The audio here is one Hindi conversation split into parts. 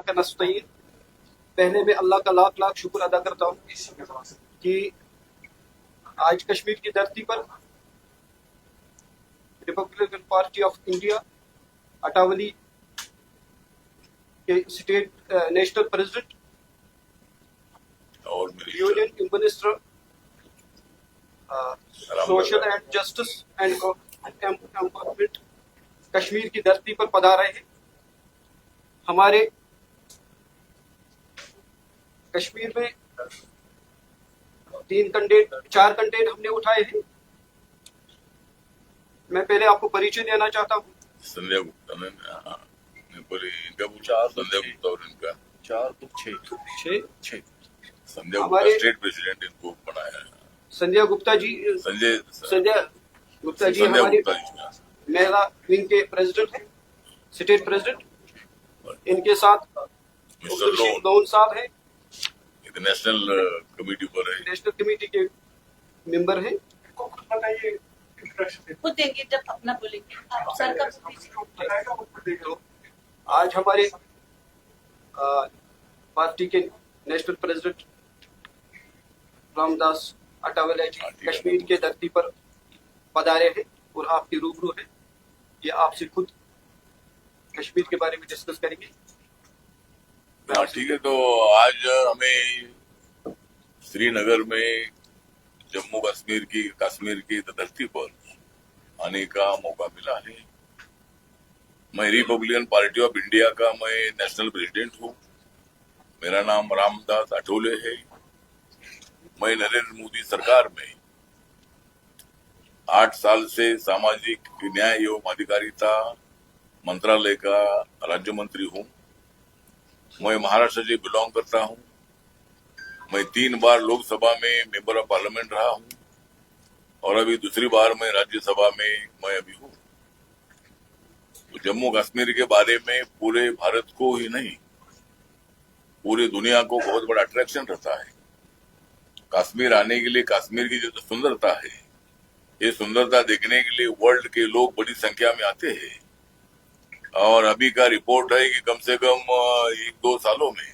का नस्तईन। पहले मैं अल्लाह का लाख लाख शुक्र अदा करता हूँ कि आज कश्मीर की धरती पर रिपब्लिकन पार्टी ऑफ इंडिया अटावली के स्टेट नेशनल प्रेसिडेंट और union minister social and justice and empowerment Kashmir की धरती पर पधारे हैं। हमारे कश्मीर में 4 कैंडिडेट हमने उठाए हैं। मैं पहले आपको परिचय देना चाहता हूँ। संध्या गुप्ता ने इनका पूछा, संध्या गुप्ता और इनका 4 तो 6 संध्या गुप्ता स्टेट प्रेसिडेंट इनको बनाया है। संध्या गुप्ता जी हमारी महिला विंग के प्रेसिडेंट हैं, स्टेट प्रेसिडेंट। इनके साथ मिस्टर लोन साहब है, नेशनल कमेटी पर है, नेशनल कमेटी के मेंबर हैं। खुद देंगे जब अपना बोलेंगे। आप सर का तो आज हमारे पार्टी के नेशनल प्रेसिडेंट रामदास अटावले जी कश्मीर के धरती पर पधारे हैं और आपके रूबरू है। ये आपसे खुद कश्मीर के बारे में डिस्कस करेंगे। ठीक है। तो आज हमें श्रीनगर में जम्मू कश्मीर की धरती पर आने का मौका मिला है। मैं रिपब्लिकन पार्टी ऑफ इंडिया का मैं नेशनल प्रेसिडेंट हूँ। मेरा नाम रामदास अठावले है। मैं नरेंद्र मोदी सरकार में 8 साल से सामाजिक न्याय एवं अधिकारिता मंत्रालय का राज्य मंत्री हूँ। मैं महाराष्ट्र से बिलोंग करता हूँ। मैं 3 बार लोकसभा में मेंबर ऑफ पार्लियामेंट रहा हूँ और अभी दूसरी बार मैं राज्यसभा में मैं अभी हूँ। तो जम्मू कश्मीर के बारे में पूरे भारत को ही नहीं, पूरी दुनिया को बहुत बड़ा अट्रैक्शन रहता है। कश्मीर आने के लिए कश्मीर की जो सुंदरता है, ये सुंदरता देखने के लिए वर्ल्ड के लोग बड़ी संख्या में आते हैं। और अभी का रिपोर्ट है कि कम से कम 1-2 सालों में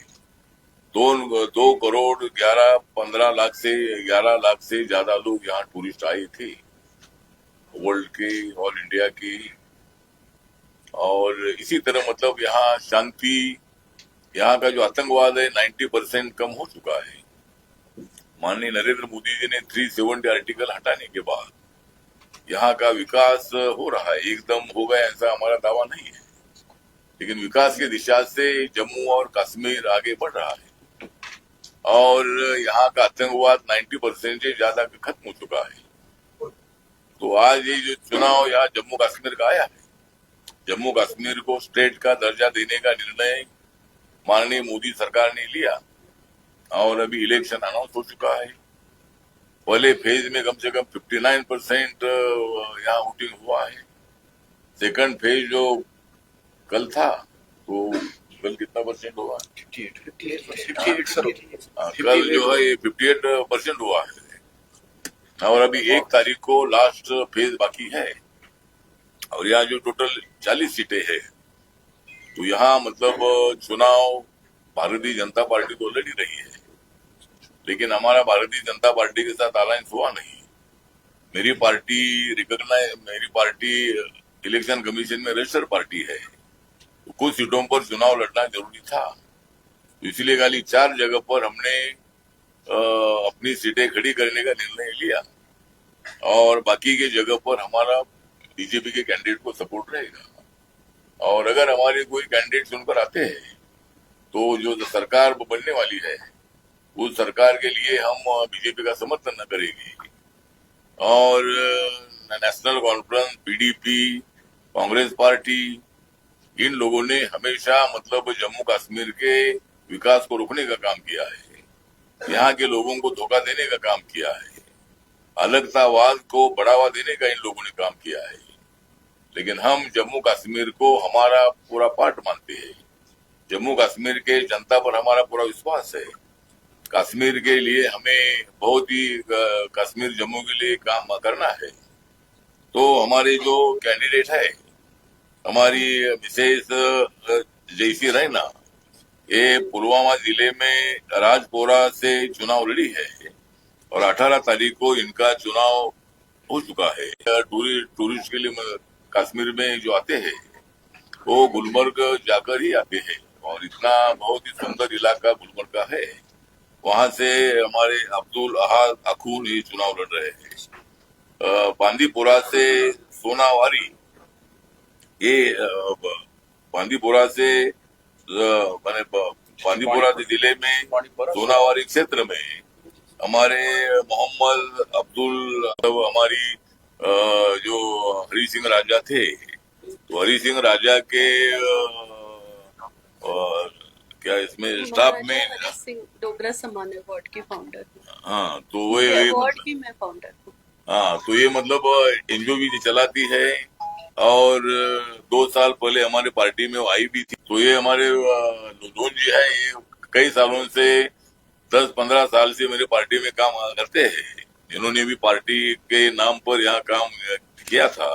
2 करोड़ 15 लाख से 11 लाख से ज्यादा लोग यहाँ टूरिस्ट आए थे, वर्ल्ड के, ऑल इंडिया की। और इसी तरह मतलब यहाँ शांति, यहाँ का जो आतंकवाद है 90% कम हो चुका है। माननीय नरेंद्र मोदी जी ने 370 आर्टिकल हटाने के बाद यहाँ का विकास हो रहा है। एकदम हो गया ऐसा हमारा दावा नहीं है, लेकिन विकास की दिशा से जम्मू और कश्मीर आगे बढ़ रहा है और यहाँ का आतंकवाद 90% से ज्यादा खत्म हो चुका है। तो आज ये जो चुनाव यहाँ जम्मू कश्मीर का आया है, जम्मू कश्मीर को स्टेट का दर्जा देने का निर्णय माननीय मोदी सरकार ने लिया और अभी इलेक्शन अनाउंस हो चुका है। पहले फेज में कम से कम 59% यहाँ वोटिंग हुआ है। सेकंड फेज जो कल था, तो कल कितना परसेंट हुआ? 58 कल जो है ये 58% हुआ है और अभी 1 तारीख को लास्ट फेज बाकी है। और यहाँ जो टोटल 40 सीटें हैं, तो यहाँ मतलब चुनाव भारतीय जनता पार्टी तो लड़ी रही है, लेकिन हमारा भारतीय जनता पार्टी के साथ अलायंस हुआ नहीं। मेरी पार्टी इलेक्शन कमीशन में रजिस्टर्ड पार्टी है, तो कुछ सीटों पर चुनाव लड़ना जरूरी था। तो इसलिए खाली 4 जगह पर हमने अपनी सीटें खड़ी करने का निर्णय लिया और बाकी के जगह पर हमारा बीजेपी के कैंडिडेट को सपोर्ट रहेगा। और अगर हमारे कोई कैंडिडेट चुनकर आते हैं, तो जो सरकार बनने वाली है उस सरकार के लिए हम बीजेपी का समर्थन न करेगी। और नेशनल कॉन्फ्रेंस, पीडीपी, कांग्रेस पार्टी, इन लोगों ने हमेशा मतलब जम्मू कश्मीर के विकास को रोकने का काम किया है, यहाँ के लोगों को धोखा देने का काम किया है, अलगतावाद को बढ़ावा देने का इन लोगों ने काम किया है। लेकिन हम जम्मू कश्मीर को हमारा पूरा पार्ट मानते हैं। जम्मू कश्मीर के जनता पर हमारा पूरा विश्वास है। कश्मीर के लिए हमें बहुत ही कश्मीर जम्मू के लिए काम करना है। तो हमारे जो कैंडिडेट है, हमारी मिसेस जयसी रैना, ये पुलवामा जिले में राजपोरा से चुनाव लड़ी है और 18 तारीख को इनका चुनाव हो चुका है। टूरिस्ट के लिए कश्मीर में जो आते हैं वो गुलमर्ग जाकर ही आते हैं और इतना बहुत ही सुंदर इलाका गुलमर्ग का है। वहां से हमारे अब्दुल अहाद अखून ये चुनाव लड़ रहे हैं। बांदीपुरा से सोनावारी, ये बांदीपुरा से मैंने बांदीपुरा जिले में सोनावारी क्षेत्र में हमारे मोहम्मद अब्दुल हमारी जो हरी सिंह राजा थे, तो हरी सिंह राजा के क्या इसमें स्टाफ में हरी सिंह डोगरा सम्मान अवार्ड के फाउंडर हूँ। हाँ, तो अवार्ड की मैं फाउंडर हूँ। हाँ, तो ये मतलब एनजीओ भी चलाती है और 2 साल पहले हमारे पार्टी में वो आई भी थी। तो ये हमारे लोन जी है, ये कई सालों से 10-15 साल से मेरे पार्टी में काम करते हैं। इन्होंने भी पार्टी के नाम पर यहाँ काम किया था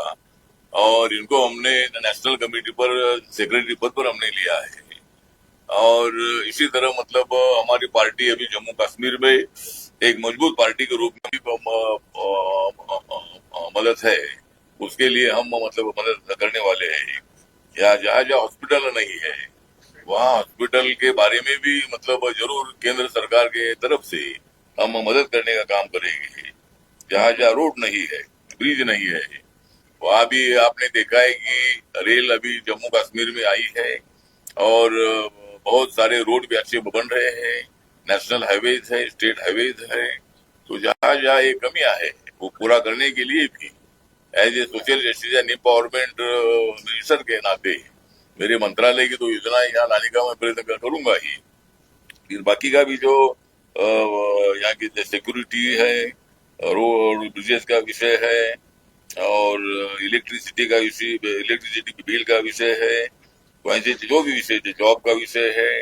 और इनको हमने नेशनल कमेटी पर सेक्रेटरी पद पर हमने लिया है। और इसी तरह मतलब हमारी पार्टी अभी जम्मू कश्मीर में एक मजबूत पार्टी के रूप में भी मदद है, उसके लिए हम मतलब मदद करने वाले हैं। या जहाँ जहाँ हॉस्पिटल नहीं है वहाँ हॉस्पिटल के बारे में भी मतलब जरूर केंद्र सरकार के तरफ से हम मदद करने का काम करेंगे। जहाँ जहाँ रोड नहीं है, ब्रिज नहीं है, वहाँ भी आपने देखा है कि रेल अभी जम्मू कश्मीर में आई है और बहुत सारे रोड भी अच्छे बन रहे हैं। नेशनल हाईवेज है, स्टेट हाईवेज है। तो जहाँ जहाँ ये कमियां है वो पूरा करने के लिए भी as a social justice and empowerment minister के नाते मेरे मंत्रालय की तो योजना यहाँ लाने का मैं प्रयत्न करूंगा ही। फिर बाकी का भी जो यहाँ की सिक्योरिटी है, रोड ब्रिजेस का विषय है और इलेक्ट्रिसिटी बिल का विषय है, वैसे जो भी विषय, जॉब का विषय है,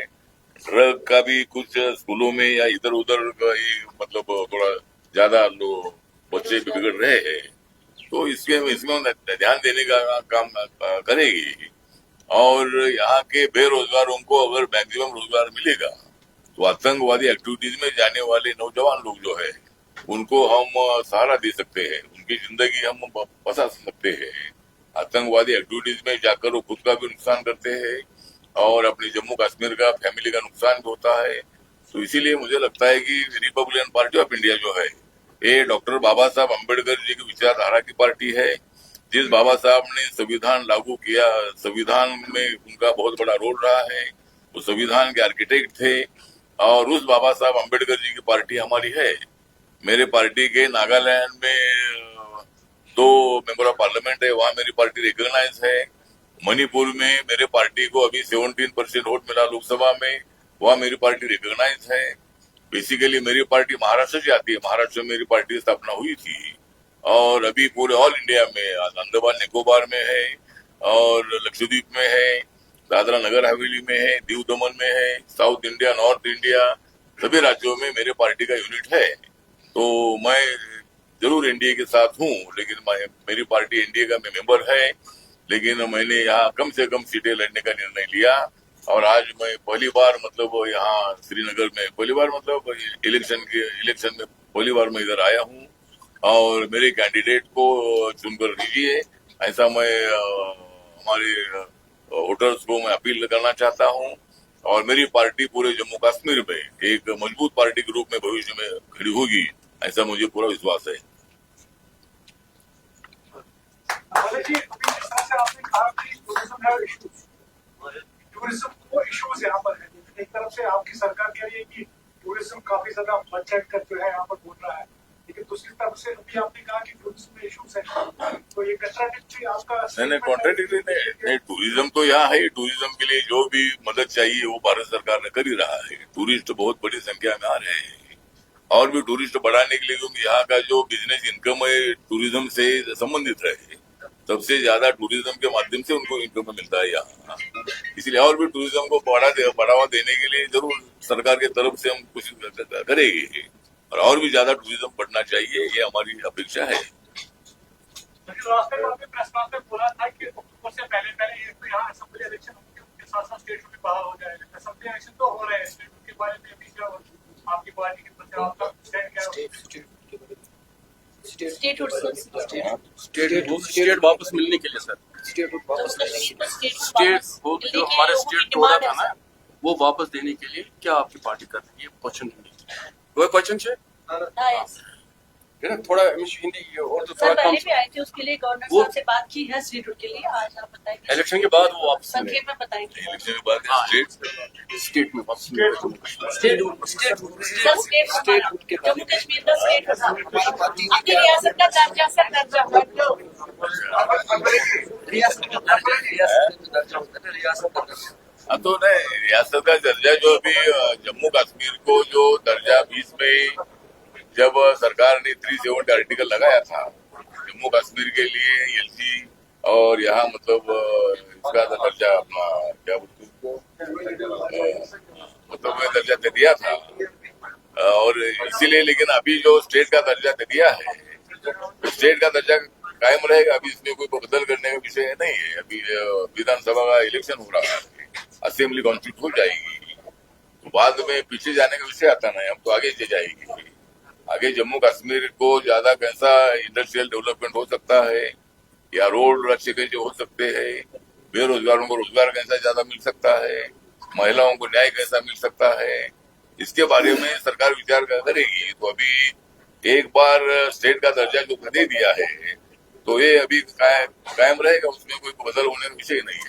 ड्रग का भी कुछ स्कूलों में या इधर उधर मतलब थोड़ा ज्यादा लोग बच्चे भी बिगड़ रहे हैं, तो इसमें ध्यान देने का काम करेगी। और यहाँ के बेरोजगारों को अगर मैक्सिमम रोजगार मिलेगा तो आतंकवादी एक्टिविटीज में जाने वाले नौजवान लोग जो है उनको हम सहारा दे सकते हैं, उनकी जिंदगी हम बचा सकते हैं। आतंकवादी एक्टिविटीज में जाकर वो खुद का भी नुकसान करते हैं और अपने जम्मू कश्मीर का फैमिली का नुकसान भी होता है। तो इसीलिए मुझे लगता है कि रिपब्लिकन पार्टी ऑफ इंडिया जो है ये डॉक्टर बाबा साहब अम्बेडकर जी की विचारधारा की पार्टी है। जिस बाबा साहब ने संविधान लागू किया, संविधान में उनका बहुत बड़ा रोल रहा है, वो संविधान के आर्किटेक्ट थे और उस बाबा साहब अम्बेडकर जी की पार्टी हमारी है। मेरे पार्टी के नागालैंड में 2 मेंबर ऑफ पार्लियामेंट है, वहां मेरी पार्टी रिकॉग्नाइज है। मणिपुर में मेरे पार्टी को अभी 17% वोट मिला लोकसभा में, वहां मेरी पार्टी रिकॉग्नाइज है। बेसिकली मेरी पार्टी महाराष्ट्र से आती है, महाराष्ट्र में मेरी पार्टी की स्थापना हुई थी और अभी पूरे ऑल इंडिया में अंडमान निकोबार में है और लक्षद्वीप में है, दादरा नगर हवेली में है, दीव दमन में है, साउथ इंडिया, नॉर्थ इंडिया, सभी राज्यों में मेरे पार्टी का यूनिट है। तो मैं जरूर एनडीए के साथ हूँ, लेकिन मेरी पार्टी एनडीए का मेंबर है, लेकिन मैंने यहाँ कम से कम सीटें लड़ने का निर्णय लिया और आज मैं पहली बार मतलब यहाँ श्रीनगर में पहली बार मतलब इलेक्शन में पहली बार मैं इधर आया हूँ और मेरे कैंडिडेट को चुनकर दीजिए, ऐसा मैं हमारे वोटर्स को मैं अपील करना चाहता हूँ। और मेरी पार्टी पूरे जम्मू कश्मीर में एक मजबूत पार्टी के रूप में भविष्य में खड़ी होगी, ऐसा मुझे पूरा विश्वास है। टूरिज्म को इश्यूज यहाँ पर है। एक तरफ से आपकी सरकार कह रही है कि टूरिज्म काफी ज्यादा बजट का जो है यहाँ पर बोल रहा है, लेकिन दूसरी तरफ से अभी आपने कहा कि टूरिज्म में इश्यूज है, तो ये कंट्राडिक्टरी आपका नहीं, कॉन्ट्राडिक्टरी नहीं। टूरिज्म तो यहाँ है, टूरिज्म के लिए जो भी मदद चाहिए वो भारत सरकार ने कर ही रहा है। टूरिस्ट बहुत बड़ी संख्या में आ रहे हैं और भी टूरिस्ट बढ़ाने के लिए, क्योंकि यहाँ का जो बिजनेस इनकम है टूरिज्म से संबंधित है, सबसे ज्यादा टूरिज्म के माध्यम से उनको इनकम मिलता है यहाँ। इसलिए और भी टूरिज्म को बढ़ावा देने के लिए जरूर सरकार की तरफ से हम कुछ करेंगे और भी ज्यादा टूरिज्म बढ़ना चाहिए, ये हमारी अपेक्षा है। रास्ते में आपने प्रेस कॉन्फ्रेंस में बोला था कि अक्टूबर से पहले यहाँ असेंबली इलेक्शन होंगे, उनके साथ साथ स्टेट भी बहाल हो जाएगा। सबके एक्शन तो हो रहे हैं स्टेट के बारे में। अभी क्या आपकी पार्टी के प्रति आपका स्टैंड क्या है? स्टेटहुड स्टेट वापस मिलने के लिए सर, स्टेट वो जो हमारे स्टेट टोड़ा था ना, वो वापस देने के लिए क्या आपकी पार्टी कर रही है? क्वेश्चन वो क्वेश्चन है ना, थोड़ा हिंदी और तो सर थोड़ा पहले कम। भी आए थे, उसके लिए गवर्नर वो- साहब से बात की है स्टेटहुड के लिए। आज आप बताएंगे इलेक्शन के बाद वो वापस मिले। संक्षेप में बताएंगे। इलेक्शन के बाद स्टेट स्टेट में वापस मिले। सर स्टेट जम्मू कश्मीर का स्टेट था, अपनी रियासत का दर्जा सर दर्जा हाँ तो नहीं, रियासत का दर्जा जो अभी जम्मू कश्मीर को जो दर्जा 20 में जब सरकार ने 370 आर्टिकल लगाया था जम्मू कश्मीर के लिए एलसी, और यहाँ मतलब इसका दर्जा अपना क्या बोलते हैं उसको, मतलब ये दर्जा दे दिया था, और इसीलिए लेकिन अभी जो स्टेट का दर्जा दे दिया है, तो स्टेट का दर्जा कायम रहेगा। अभी इसमें कोई बदल करने का विषय नहीं है। अभी विधानसभा का इलेक्शन हो रहा है, असेंबली कॉन्स्टिट्यूट हो जाएगी, तो बाद में पीछे जाने का विषय आता नहीं, हम तो आगे से जाएगी। आगे जम्मू कश्मीर को ज्यादा कैसा इंडस्ट्रियल डेवलपमेंट हो सकता है, या रोड अच्छे कैसे हो सकते हैं, बेरोजगारों को रोजगार कैसा ज्यादा मिल सकता है, महिलाओं को न्याय कैसा मिल सकता है, इसके बारे में सरकार विचार करेगी। तो अभी एक बार स्टेट का दर्जा जो दे दिया है, तो ये अभी कायम रहेगा, उसमें कोई बदल होने का विषय नहीं है।